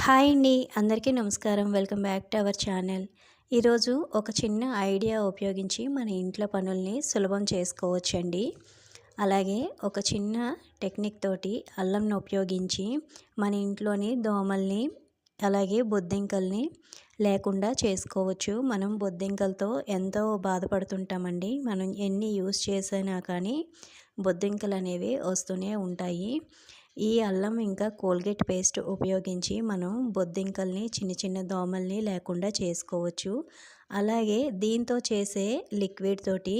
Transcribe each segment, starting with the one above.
Hi అండి. అందరికీ నమస్కారం. Welcome back to our channel. ఈరోజు ఒక చిన్న ఐడియా ఉపయోగించి మన ఇంట్లో పనుల్ని సులభం చేసుకోవచ్చండి. అలాగే ఒక చిన్న టెక్నిక్ తోటి అల్లంను ఉపయోగించి మన ఇంట్లోని దోమల్ని అలాగే బొద్దింకల్ని లేకుండా చేసుకోవచ్చు. మనం బొద్దింకలతో ఎంతో బాధపడుతుంటామండి. మనం ఎన్ని యూస్ చేసినా కానీ బొద్దింకలు అనేవి వస్తూనే ఉంటాయి. ఈ అల్లం ఇంకా కోల్గేట్ పేస్ట్ ఉపయోగించి మనం బొద్దింకల్ని చిన్న చిన్న దోమల్ని లేకుండా చేసుకోవచ్చు. అలాగే దీంతో చేసే లిక్విడ్ తోటి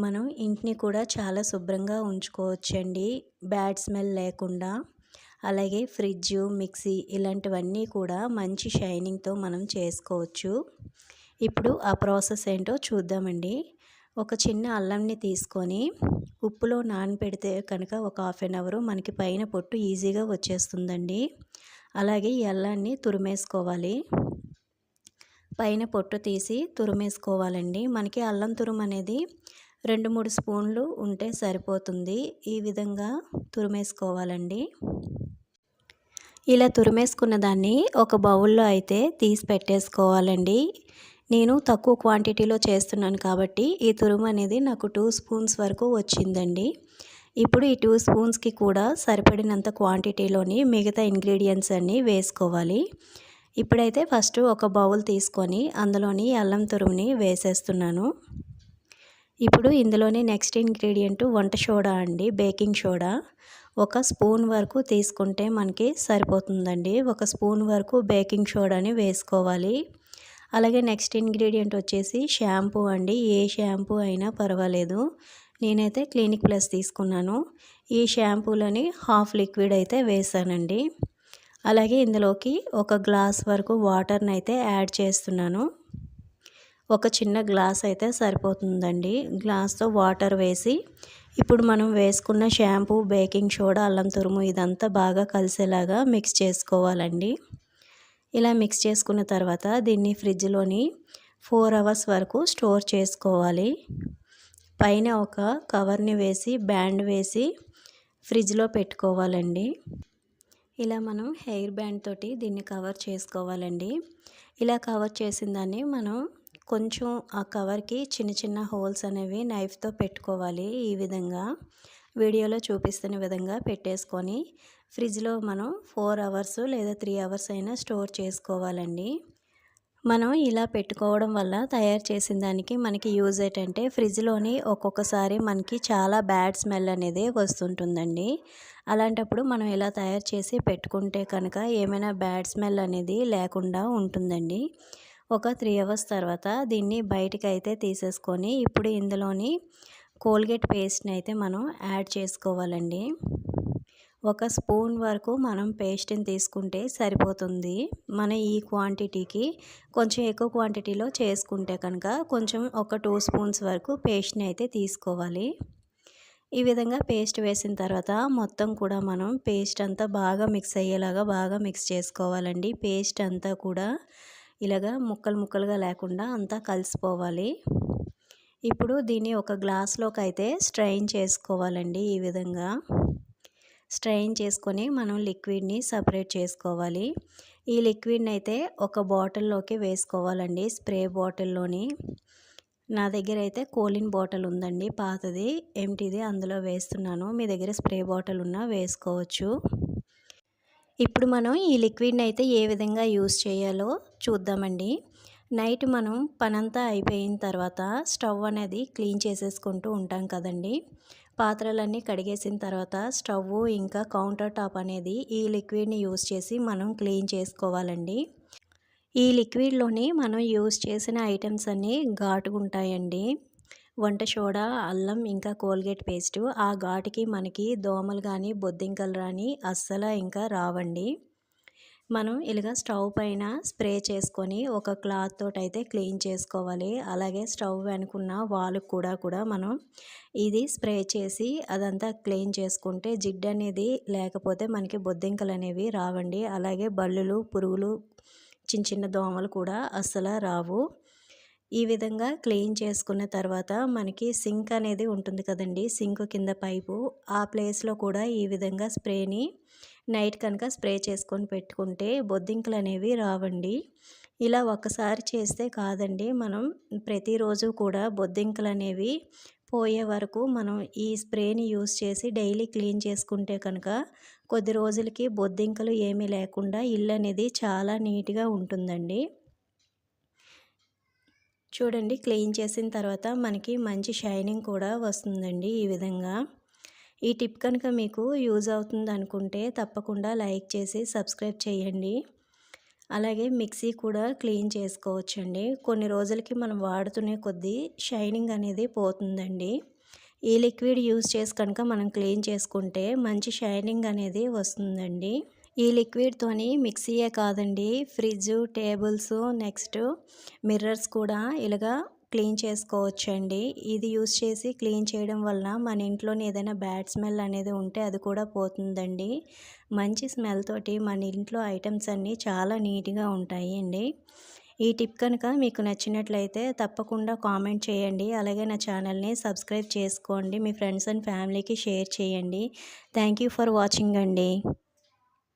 మనం ఇంటిని కూడా చాలా శుభ్రంగా ఉంచుకోవచ్చండి, బ్యాడ్ స్మెల్ లేకుండా. అలాగే ఫ్రిడ్జ్, మిక్సీ ఇలాంటివన్నీ కూడా మంచి షైనింగ్తో మనం చేసుకోవచ్చు. ఇప్పుడు ఆ ప్రాసెస్ ఏంటో చూద్దామండి. ఒక చిన్న అల్లంని తీసుకొని ఉప్పులో నానబెడితే కనుక ఒక హాఫ్ అన్ అవర్ మనకి పైన పొట్టు ఈజీగా వచ్చేస్తుందండి. అలాగే ఈ అల్లాన్ని తురిమేసుకోవాలి. పైన పొట్టు తీసి తురిమేసుకోవాలండి. మనకి అల్లం తురుము అనేది 2-3 స్పూన్లు ఉంటే సరిపోతుంది. ఈ విధంగా తురిమేసుకోవాలండి. ఇలా తురిమేసుకున్న దాన్ని ఒక బౌల్లో అయితే తీసి పెట్టేసుకోవాలండి. నేను తక్కువ క్వాంటిటీలో చేస్తున్నాను కాబట్టి ఈ తురుము అనేది నాకు 2 స్పూన్స్ వరకు వచ్చిందండి. ఇప్పుడు ఈ 2 స్పూన్స్కి కూడా సరిపడినంత క్వాంటిటీలోని మిగతా ఇంగ్రీడియంట్స్ అన్నీ వేసుకోవాలి. ఇప్పుడైతే ఫస్ట్ ఒక బౌల్ తీసుకొని అందులోని అల్లం తురుముని వేసేస్తున్నాను. ఇప్పుడు ఇందులోని నెక్స్ట్ ఇంగ్రీడియంట్ వంట సోడా అండి, బేకింగ్ సోడా. ఒక స్పూన్ వరకు తీసుకుంటే మనకి సరిపోతుందండి. ఒక స్పూన్ వరకు బేకింగ్ సోడాని వేసుకోవాలి. అలాగే నెక్స్ట్ ఇంగ్రీడియంట్ వచ్చేసి షాంపూ అండి. ఏ షాంపూ అయినా పర్వాలేదు. నేనైతే క్లినిక్ ప్లస్ తీసుకున్నాను. ఈ షాంపూలని హాఫ్ లిక్విడ్ అయితే వేసానండి. అలాగే ఇందులోకి ఒక గ్లాస్ వరకు వాటర్ని అయితే యాడ్ చేస్తున్నాను. ఒక చిన్న గ్లాస్ అయితే సరిపోతుందండి. గ్లాస్తో వాటర్ వేసి ఇప్పుడు మనం వేసుకున్న షాంపూ, బేకింగ్ సోడా, అల్లం తురుము ఇదంతా బాగా కలిసేలాగా మిక్స్ చేసుకోవాలండి. ఇలా మిక్స్ చేసుకున్న తర్వాత దీన్ని ఫ్రిడ్జ్లోని 4 అవర్స్ వరకు స్టోర్ చేసుకోవాలి. పైన ఒక కవర్ని వేసి బ్యాండ్ వేసి ఫ్రిడ్జ్లో పెట్టుకోవాలండి. ఇలా మనం హెయిర్ బ్యాండ్ తోటి దీన్ని కవర్ చేసుకోవాలండి. ఇలా కవర్ చేసిన దాన్ని మనం కొంచెం ఆ కవర్కి చిన్న చిన్న హోల్స్ అనేవి నైఫ్తో పెట్టుకోవాలి. ఈ విధంగా వీడియోలో చూపిస్తున్న విధంగా పెట్టేసుకొని ఫ్రిడ్జ్లో మనం 4 అవర్స్ లేదా 3 అవర్స్ అయినా స్టోర్ చేసుకోవాలండి. మనం ఇలా పెట్టుకోవడం వల్ల తయారు చేసిన దానికి మనకి యూజ్ ఏంటంటే ఫ్రిడ్జ్లోని ఒక్కొక్కసారి మనకి చాలా బ్యాడ్ స్మెల్ అనేది వస్తుంటుందండి. అలాంటప్పుడు మనం ఇలా తయారు చేసి పెట్టుకుంటే కనుక ఏమైనా బ్యాడ్ స్మెల్ అనేది లేకుండా ఉంటుందండి. ఒక 3 అవర్స్ తర్వాత దీన్ని బయటికి అయితే తీసేసుకొని ఇప్పుడు ఇందులోని కోల్గేట్ పేస్ట్ని అయితే మనం యాడ్ చేసుకోవాలండి. ఒక స్పూన్ వరకు మనం పేస్ట్ని తీసుకుంటే సరిపోతుంది. మన ఈ క్వాంటిటీకి కొంచెం ఎక్కువ క్వాంటిటీలో చేసుకుంటే కనుక కొంచెం ఒక 2 స్పూన్స్ వరకు పేస్ట్ని అయితే తీసుకోవాలి. ఈ విధంగా పేస్ట్ వేసిన తర్వాత మొత్తం కూడా మనం పేస్ట్ అంతా బాగా మిక్స్ అయ్యేలాగా బాగా మిక్స్ చేసుకోవాలండి. పేస్ట్ అంతా కూడా ఇలాగా ముక్కలు ముక్కలుగా లేకుండా అంతా కలిసిపోవాలి. ఇప్పుడు దీన్ని ఒక గ్లాస్లోకి అయితే స్ట్రెయిన్ చేసుకోవాలండి. ఈ విధంగా స్ట్రెయిన్ చేసుకొని మనం లిక్విడ్ని సపరేట్ చేసుకోవాలి. ఈ లిక్విడ్ని అయితే ఒక బాటిల్లోకి వేసుకోవాలండి, స్ప్రే బాటిల్లోని. నా దగ్గర అయితే కోలిన్ బాటిల్ ఉందండి, పాతది ఎంటీది, అందులో వేస్తున్నాను. మీ దగ్గర స్ప్రే బాటిల్ ఉన్నా వేసుకోవచ్చు. ఇప్పుడు మనం ఈ లిక్విడ్ని అయితే ఏ విధంగా యూస్ చేయాలో చూద్దామండి. నైట్ మనం పనంతా అయిపోయిన తర్వాత స్టవ్ అనేది క్లీన్ చేసేసుకుంటూ ఉంటాం కదండి. పాత్రలన్నీ కడిగేసిన తర్వాత స్టవ్ ఇంకా కౌంటర్ టాప్ అనేది ఈ లిక్విడ్ని యూస్ చేసి మనం క్లీన్ చేసుకోవాలండి. ఈ లిక్విడ్లోని మనం యూస్ చేసిన ఐటమ్స్ అన్నీ ఘాటుగా ఉంటాయండి. వంట సోడా, అల్లం ఇంకా కోల్గేట్ పేస్టు, ఆ ఘాటుకి మనకి దోమలు కానీ బొద్దింకలు కానీ అస్సలు ఇంకా రావండి. మనం ఇలాగ స్టవ్ పైన స్ప్రే చేసుకొని ఒక క్లాత్ తోటి అయితే క్లీన్ చేసుకోవాలి. అలాగే స్టవ్ వెనుకున్న వాల్కి కూడా మనం ఇది స్ప్రే చేసి అదంతా క్లీన్ చేసుకుంటే జిడ్డు అనేది లేకపోతే మనకి బొద్దింకలు అనేవి రావండి. అలాగే బల్లులు, పురుగులు, చిన్న చిన్న దోమలు కూడా అస్సలు రావు. ఈ విధంగా క్లీన్ చేసుకున్న తర్వాత మనకి సింక్ అనేది ఉంటుంది కదండి, సింక్ కింద పైపు, ఆ ప్లేస్లో కూడా ఈ విధంగా స్ప్రేని నైట్ కనుక స్ప్రే చేసుకొని పెట్టుకుంటే బొద్దింకలు అనేవి రావండి. ఇలా ఒక్కసారి చేస్తే కాదండి, మనం ప్రతిరోజు కూడా బొద్దింకలు అనేవి పోయే వరకు మనం ఈ స్ప్రేని యూస్ చేసి డైలీ క్లీన్ చేసుకుంటే కనుక కొద్ది రోజులకి బొద్దింకలు ఏమీ లేకుండా ఇల్లు అనేది చాలా నీట్గా ఉంటుందండి. చూడండి, క్లీన్ చేసిన తర్వాత మనకి మంచి షైనింగ్ కూడా వస్తుందండి ఈ విధంగా. ఈ టిప్ కనుక మీకు యూజ్ అవుతుంది అనుకుంటే తప్పకుండా లైక్ చేసి సబ్స్క్రైబ్ చేయండి. అలాగే మిక్సీ కూడా క్లీన్ చేసుకోవచ్చండి. కొన్ని రోజులకి మనం వాడుతునే కొద్దీ షైనింగ్ అనేది పోతుందండి. ఈ లిక్విడ్ యూజ్ చేసి కనుక మనం క్లీన్ చేసుకుంటే మంచి షైనింగ్ అనేది వస్తుందండి. ఈ లిక్విడ్తోని మిక్సీయే కాదండి, ఫ్రిడ్జ్, టేబుల్స్, నెక్స్ట్ మిర్రర్స్ కూడా ఇలాగా క్లీన్ చేసుకోవచ్చండి. ఇది యూస్ చేసి క్లీన్ చేయడం వల్ల మన ఇంట్లోని ఏదైనా బ్యాడ్ స్మెల్ అనేది ఉంటే అది కూడా పోతుందండి. మంచి స్మెల్ తోటి మన ఇంట్లో ఐటమ్స్ అన్నీ చాలా నీట్గా ఉంటాయండి. ఈ టిప్ కనుక మీకు నచ్చినట్లయితే తప్పకుండా కామెంట్ చేయండి. అలాగే నా ఛానల్ని సబ్స్క్రైబ్ చేసుకోండి. మీ ఫ్రెండ్స్ అండ్ ఫ్యామిలీకి షేర్ చేయండి. థ్యాంక్ యూ ఫర్ వాచింగ్ అండి.